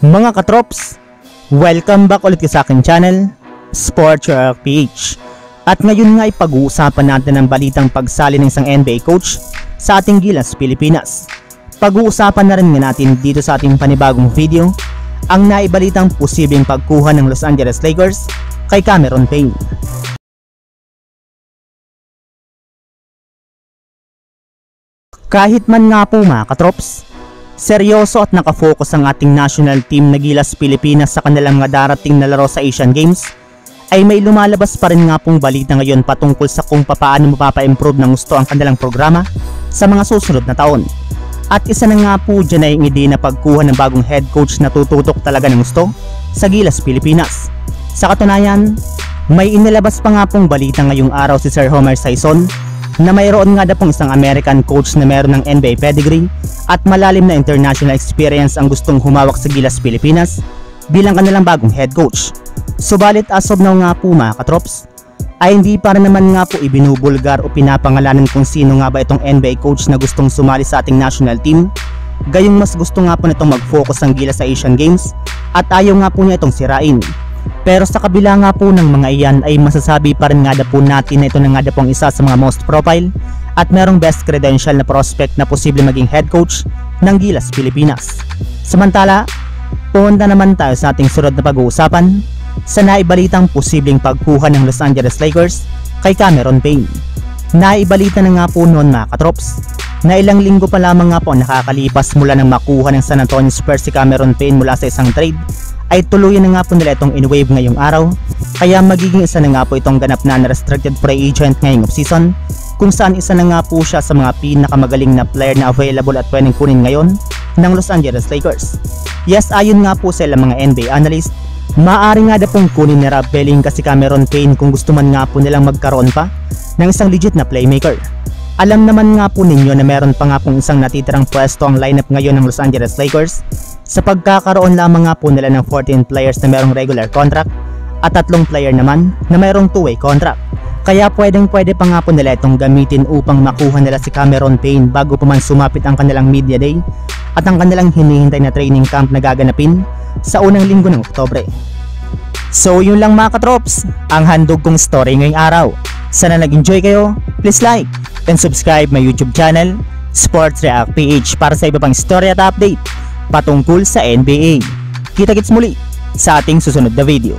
Mga katrops, welcome back ulit sa aking channel, Sports PH. At ngayon nga ay pag-uusapan natin ang balitang pagsali ng isang NBA coach sa ating Gilas, Pilipinas. Pag-uusapan na rin nga natin dito sa ating panibagong video ang naibalitang posibleng pagkuha ng Los Angeles Lakers kay Cameron Payne. Kahit man nga po mga katrops, seryoso at nakafocus ang ating national team na Gilas Pilipinas sa kanilang mga darating na laro sa Asian Games, ay may lumalabas pa rin nga pong balita ngayon patungkol sa kung paano mapapa-improve ng gusto ang kanilang programa sa mga susunod na taon. At isa na nga po dyan ay yung ideya na pagkuha ng bagong head coach na tututok talaga ng gusto sa Gilas Pilipinas. Sa katunayan, may inilabas pa nga pong balita ngayong araw si Sir Homer Sison na mayroon nga na pong isang American coach na meron ng NBA pedigree at malalim na international experience ang gustong humawak sa Gilas Pilipinas bilang kanilang bagong head coach. Subalit as of now nga po mga katrops, ay hindi para naman nga po ibinubulgar o pinapangalanan kung sino nga ba itong NBA coach na gustong sumali sa ating national team. Gayong mas gusto nga po nitong mag-focus ang Gilas sa Asian Games at ayaw nga po niya itong sirain. Pero sa kabila nga po ng mga iyan ay masasabi pa rin nga na po natin na ito na nga na pong isa sa mga most profile at merong best credential na prospect na posible maging head coach ng Gilas Pilipinas. Samantala, punta naman tayo sa ating sunod na pag-uusapan sa naibalitang posibleng pagkuha ng Los Angeles Lakers kay Cameron Payne. Naibalita na nga po noon mga katrops na ilang linggo pa lamang nga po nakakalipas mula nang makuha ng San Antonio Spurs si Cameron Payne mula sa isang trade, ay tuluyan na nga po nila itong in-wave ngayong araw, kaya magiging isa na nga po itong ganap na restricted free agent ngayong off-season, kung saan isa na nga po siya sa mga pinakamagaling na player na available at pwedeng kunin ngayon ng Los Angeles Lakers. Yes, ayon nga po sa ilang mga NBA analyst, maaari nga na pong kunin ni Rob Pelinka si Cameron Payne kung gusto man nga po nilang magkaroon pa ng isang legit na playmaker. Alam naman nga po ninyo na meron pa nga pong isang natitirang pwesto ang lineup ngayon ng Los Angeles Lakers sa pagkakaroon lamang nga po nila ng 14 players na merong regular contract at 3 player naman na merong two-way contract. Kaya pwede pa nga po nila itong gamitin upang makuha nila si Cameron Payne bago pa man sumapit ang kanilang media day at ang kanilang hinihintay na training camp na gaganapin sa unang linggo ng Oktubre. So yun lang mga katrops, ang handog kong story ngayong araw. Sana nag-enjoy kayo, please like and subscribe my YouTube channel, Sports React PH, para sa iba pang story at update patungkol sa NBA. Kita-kits muli sa ating susunod na video.